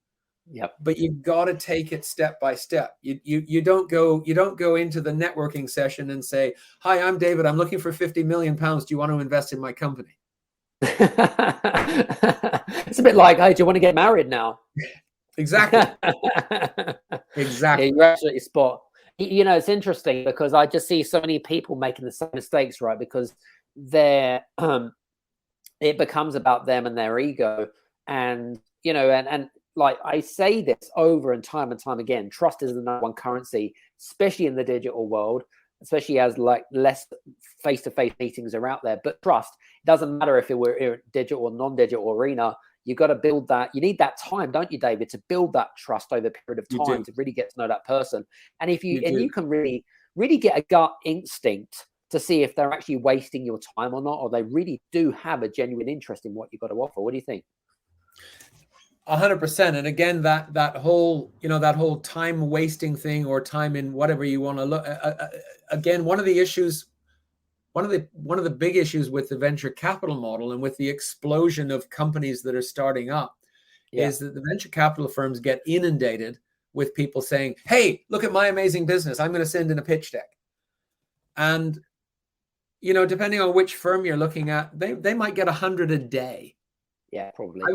But you've got to take it step by step. You don't go into the networking session and say, hi, I'm David. I'm looking for 50 million pounds. Do you want to invest in my company? It's a bit like, hey, do you want to get married now? Exactly. Exactly. Yeah, you're absolutely spot. It's interesting because I just see so many people making the same mistakes, right? Because it becomes about them and their ego. And, and like I say this over and time again, trust is the number one currency, especially in the digital world, especially as like less face-to-face meetings are out there. But trust, it doesn't matter if we're in digital or non-digital arena. You got to build that. You need that time, don't you, David, to build that trust over a period of time to really get to know that person. And if you can really, really get a gut instinct to see if they're actually wasting your time or not, or they really do have a genuine interest in what you've got to offer. What do you think? 100%. And again, that whole time wasting thing, or time in whatever you want to look. Again, one of the big issues with the venture capital model and with the explosion of companies that are starting up is that the venture capital firms get inundated with people saying, hey, look at my amazing business. I'm going to send in a pitch deck. And, depending on which firm you're looking at, they might get 100 a day. Yeah, probably. I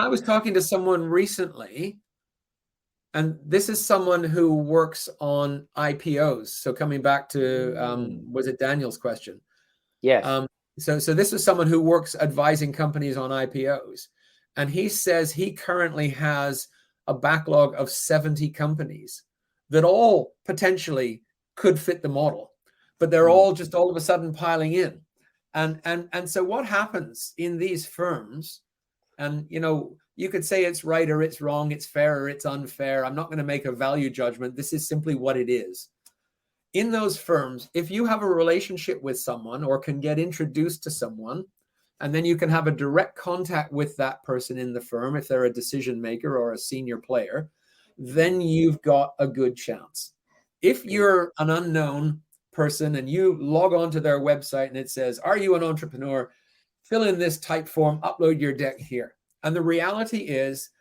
was talking to someone recently, and this is someone who works on IPOs. So coming back to, was it Daniel's question? Yes. So this is someone who works advising companies on IPOs. And he says he currently has a backlog of 70 companies that all potentially could fit the model, but they're all just all of a sudden piling in. And so what happens in these firms, and, you could say it's right or it's wrong, it's fair or it's unfair. I'm not going to make a value judgment. This is simply what it is. In those firms, if you have a relationship with someone or can get introduced to someone, and then you can have a direct contact with that person in the firm, if they're a decision maker or a senior player, then you've got a good chance. If you're an unknown person and you log on to their website and it says, are you an entrepreneur? Fill in this type form, upload your deck here. And the reality is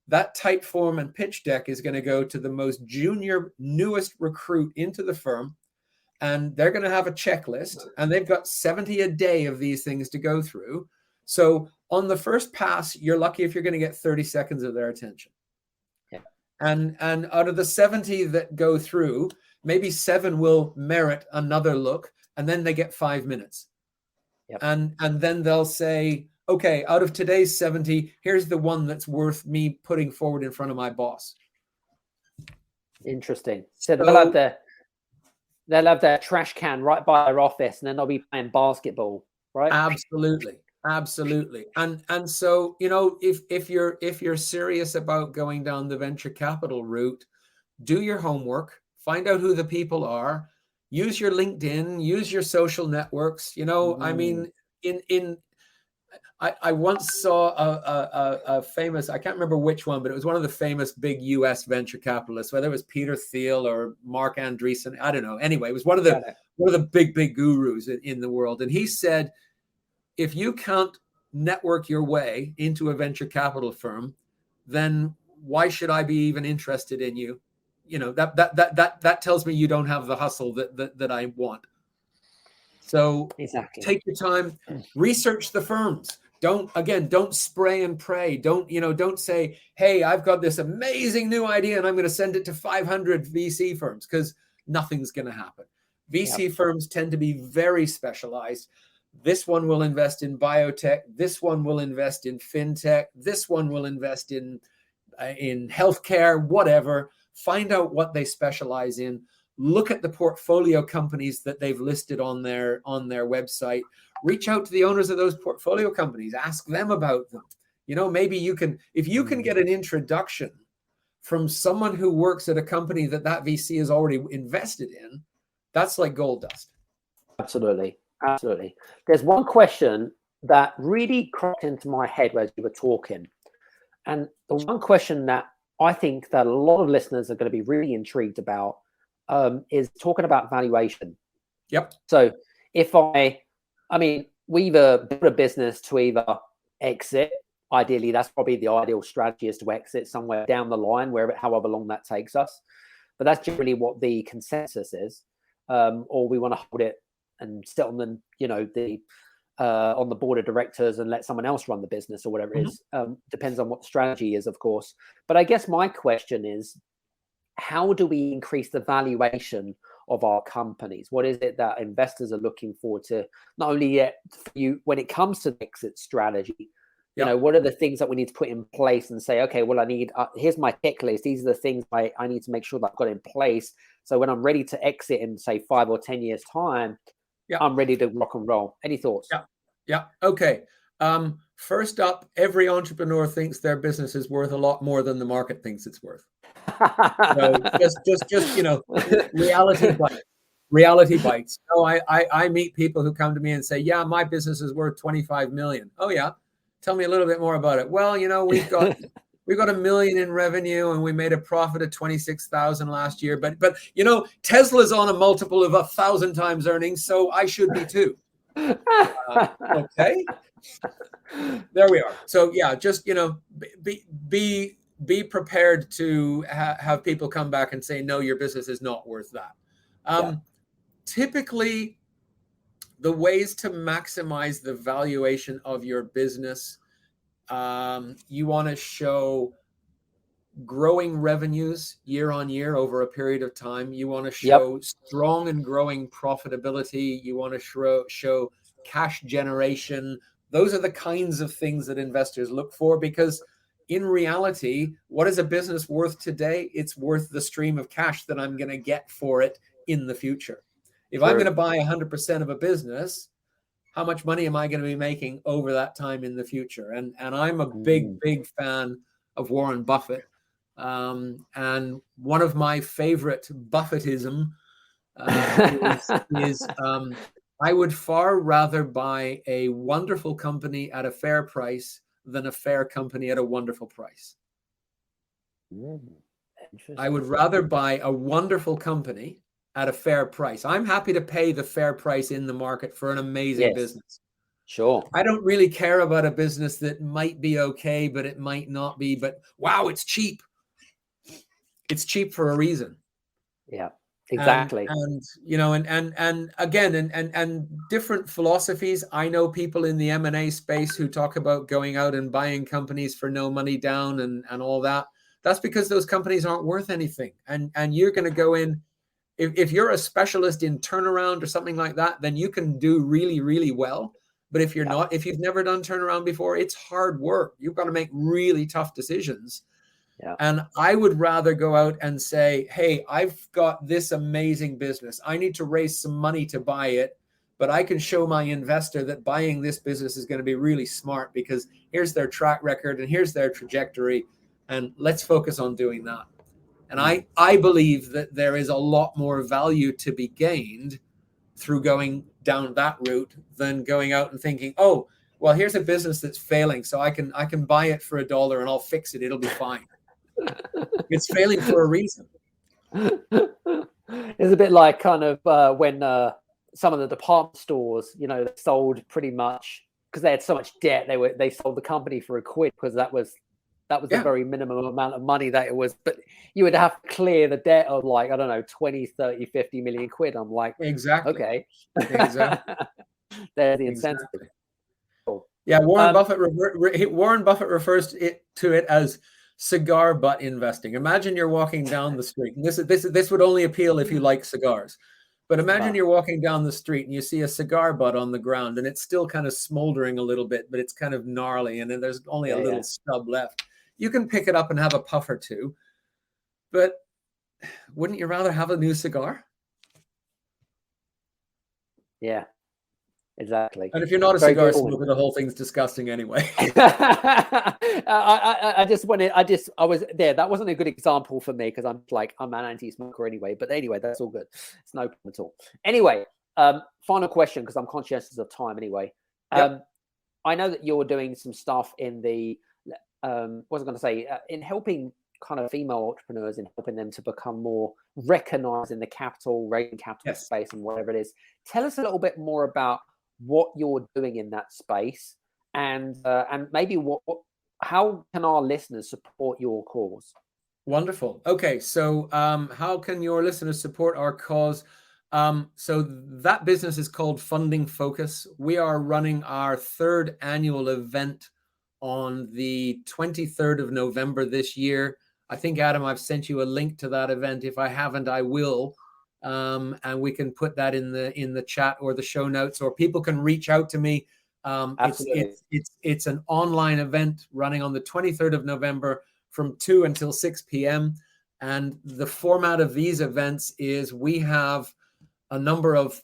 that type form and pitch deck is going to go to the most junior, newest recruit into the firm. And they're going to have a checklist, and they've got 70 a day of these things to go through. So on the first pass, you're lucky if you're going to get 30 seconds of their attention. Yeah. And out of the 70 that go through, maybe 7 will merit another look, and then they get 5 minutes. Yep. And then they'll say, okay, out of today's 70, here's the one that's worth me putting forward in front of my boss. Interesting. So they'll have their trash can right by their office, and then they'll be playing basketball, right? Absolutely. And so, if you're serious about going down the venture capital route, do your homework, find out who the people are, use your LinkedIn, use your social networks. I mean, in I once saw a famous, I can't remember which one, but it was one of the famous big US venture capitalists, whether it was Peter Thiel or Mark Andreessen, I don't know. Anyway, it was one of the big gurus in the world. And he said, if you can't network your way into a venture capital firm, then why should I be even interested in you? You know, that tells me you don't have the hustle that I want. So exactly. Take your time, research the firms. Don't spray and pray. Don't say, hey, I've got this amazing new idea and I'm going to send it to 500 VC firms, because nothing's going to happen. VC firms tend to be very specialized. This one will invest in biotech. This one will invest in fintech. This one will invest in healthcare, whatever. Find out what they specialize in. Look at the portfolio companies that they've listed on their website. Reach out to the owners of those portfolio companies. Ask them about them. You know, maybe if you can get an introduction from someone who works at a company that VC is already invested in, that's like gold dust. Absolutely. There's one question that really cropped into my head as you were talking. And the one question that I think that a lot of listeners are going to be really intrigued about is talking about valuation. Yep. So if we either build a business to either exit, ideally, that's probably the ideal strategy, is to exit somewhere down the line, however long that takes us. But that's generally what the consensus is. Or we want to hold it and sit on on the board of directors and let someone else run the business, or whatever it is. Depends on what the strategy is, of course. But I guess my question is, how do we increase the valuation of our companies? What is it that investors are looking for to not only yet for you when it comes to the exit strategy? You know, what are the things that we need to put in place and say, okay, well, I need, here's my checklist. These are the things I need to make sure that I've got in place. So when I'm ready to exit in, say, 5 or 10 years time, I'm ready to rock and roll. Any thoughts? Yeah. Okay. First up, every entrepreneur thinks their business is worth a lot more than the market thinks it's worth. So just reality bites. So I meet people who come to me and say, yeah, my business is worth 25 million. Oh yeah. Tell me a little bit more about it. Well, we've got $1 million in revenue and we made a profit of 26,000 last year. But Tesla's on a multiple of 1,000 times earnings, so I should be too. Okay. There we are. So yeah, just be prepared to have people come back and say, no, your business is not worth that. Typically, the ways to maximize the valuation of your business, you want to show growing revenues year on year over a period of time. You want to show strong and growing profitability. You want to show cash generation. Those are the kinds of things that investors look for, because in reality, what is a business worth today? It's worth the stream of cash that I'm going to get for it in the future. If I'm going to buy 100% of a business, how much money am I going to be making over that time in the future? And I'm a big fan of Warren Buffett. And one of my favorite Buffettism is I would far rather buy a wonderful company at a fair price than a fair company at a wonderful price. I would rather buy a wonderful company at a fair price. I'm happy to pay the fair price in the market for an amazing business. Sure. I don't really care about a business that might be okay, but it might not be. But wow, it's cheap. It's cheap for a reason. Yeah, exactly. And again, different philosophies. I know people in the M&A space who talk about going out and buying companies for no money down and all that. That's because those companies aren't worth anything. And you're going to go in. If you're a specialist in turnaround or something like that, then you can do really, really well. But if you're not, if you've never done turnaround before, it's hard work. You've got to make really tough decisions. And I would rather go out and say, hey, I've got this amazing business. I need to raise some money to buy it, but I can show my investor that buying this business is going to be really smart, because here's their track record and here's their trajectory. And let's focus on doing that. And I believe that there is a lot more value to be gained through going down that route than going out and thinking, oh, well, here's a business that's failing, so I can buy it for $1 and I'll fix it. It'll be fine. It's failing for a reason. It's a bit like kind of when some of the department stores, you know, sold pretty much because they had so much debt. They sold the company for £1 because that was the very minimum amount of money that it was. But you would have to clear the debt of like, I don't know, 20, 30, 50 million quid. I'm like, exactly. Okay. Exactly. There's the incentive. Exactly. Yeah, Warren Buffett refers to it as cigar butt investing. Imagine you're walking down the street, and this would only appeal if you like cigars. But imagine you're walking down the street and you see a cigar butt on the ground, and it's still kind of smoldering a little bit, but it's kind of gnarly, and then there's only a little stub left. You can pick it up and have a puff or two, but wouldn't you rather have a new cigar? Yeah. Exactly. And if you're not a cigar smoker, the whole thing's disgusting anyway. I was there. That wasn't a good example for me because I'm an anti-smoker anyway. But anyway, that's all good. It's no problem at all. Anyway, final question because I'm conscious of time anyway. I know that you're doing some stuff in the what was I going to say in helping kind of female entrepreneurs and helping them to become more recognized in the raising capital space and whatever it is. Tell us a little bit more about what you're doing in that space and maybe how can our listeners support your cause? Wonderful. Okay, so how can your listeners support our cause? So that business is called Funding Focus. We are running our 3rd annual event on the 23rd of November this year. I think, Adam, I've sent you a link to that event. If I haven't, I will. And we can put that in the chat or the show notes, or people can reach out to me. It's an online event running on the 23rd of November from 2 until 6 p.m. And the format of these events is we have a number of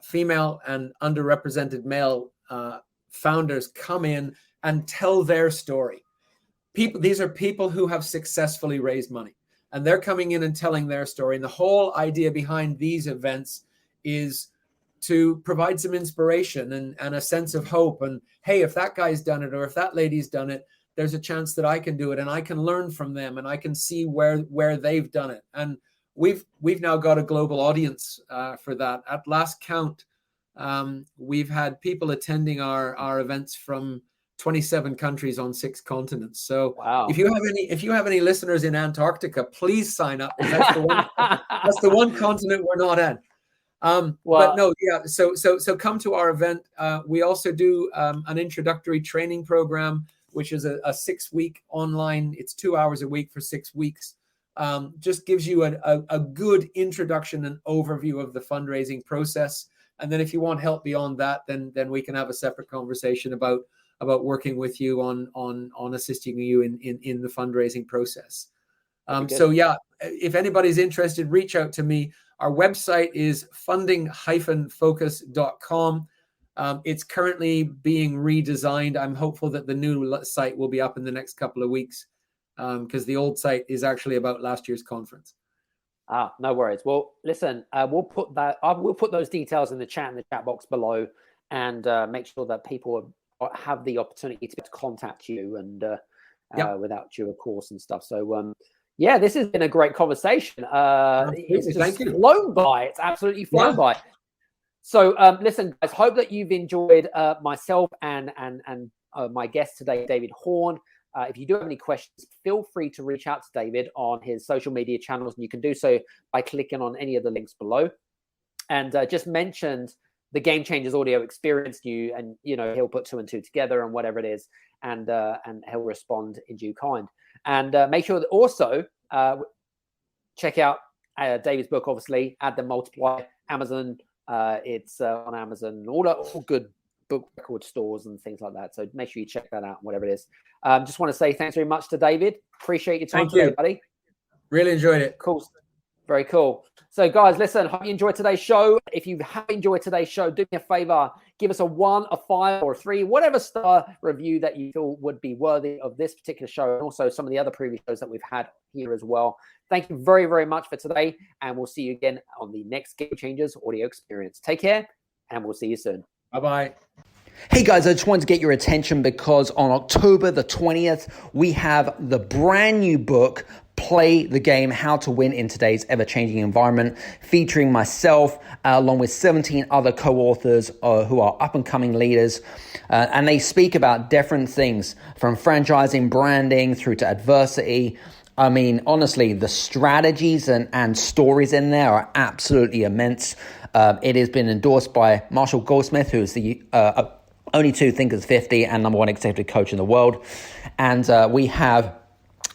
female and underrepresented male founders come in and tell their story. These are people who have successfully raised money. And they're coming in and telling their story. And the whole idea behind these events is to provide some inspiration and a sense of hope. And hey, if that guy's done it or if that lady's done it, there's a chance that I can do it and I can learn from them and I can see where they've done it. And we've now got a global audience for that. At last count, we've had people attending our events from 27 countries on 6 continents. So wow. If you have any listeners in Antarctica, please sign up. That's the one continent we're not at. But no, yeah. So come to our event. We also do an introductory training program, which is a 6-week online. It's 2 hours a week for 6 weeks. Just gives you a good introduction and overview of the fundraising process. And then if you want help beyond that, then we can have a separate conversation about working with you on assisting you in the fundraising process. So yeah, if anybody's interested, reach out to me. Our website is funding-focus.com. It's currently being redesigned. I'm hopeful that the new site will be up in the next couple of weeks because the old site is actually about last year's conference. No worries. Well, listen, we'll put those details in the chat box below and make sure that people have the opportunity to contact you and without you, of course, and stuff. So yeah, this has been a great conversation. It's just flown by. It's absolutely flown by. So listen, guys, hope that you've enjoyed myself and my guest today, David Horne. If you do have any questions, feel free to reach out to David on his social media channels, and you can do so by clicking on any of the links below. And just mentioned the Game Changers audio experience, and he'll put 2 and 2 together and whatever it is, and he'll respond in due kind. And make sure that also check out David's book, obviously, Add the Multiply, Amazon. It's on Amazon, all good book record stores and things like that. So make sure you check that out, whatever it is. Just want to say thanks very much to David. Appreciate your time today, buddy. Really enjoyed it. Cool. Very cool. So guys, listen, hope you enjoyed today's show. If you have enjoyed today's show, do me a favor, give us a 1, a 5, or a 3, whatever star review that you feel would be worthy of this particular show, and also some of the other previous shows that we've had here as well. Thank you very, very much for today, and we'll see you again on the next Game Changers audio experience. Take care, and we'll see you soon. Bye-bye. Hey guys, I just wanted to get your attention because on October the 20th, we have the brand new book, Play the Game, How to Win in Today's Ever-Changing Environment, featuring myself along with 17 other co-authors who are up-and-coming leaders. And they speak about different things from franchising, branding, through to adversity. I mean, honestly, the strategies and stories in there are absolutely immense. It has been endorsed by Marshall Goldsmith, who is the only two Thinkers 50 and number one executive coach in the world. And we have,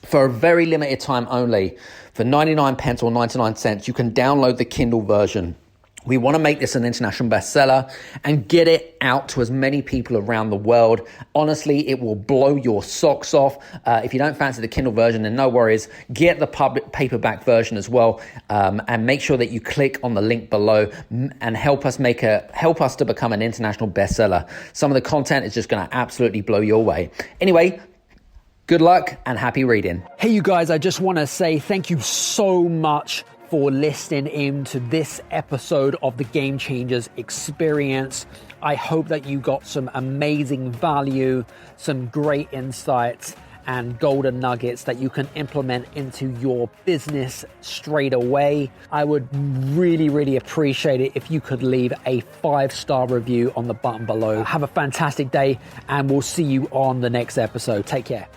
for a very limited time only, for 99 pence or 99 cents, you can download the Kindle version. We want to make this an international bestseller and get it out to as many people around the world. Honestly, it will blow your socks off. If you don't fancy the Kindle version, then no worries. Get the paperback version as well, and make sure that you click on the link below and help us to become an international bestseller. Some of the content is just going to absolutely blow your way. Anyway, good luck and happy reading. Hey, you guys, I just want to say thank you so much for listening in to this episode of the Game Changers Experience. I hope that you got some amazing value, some great insights, and golden nuggets that you can implement into your business straight away. I would really, really appreciate it if you could leave a 5-star review on the button below. Have a fantastic day, and we'll see you on the next episode. Take care.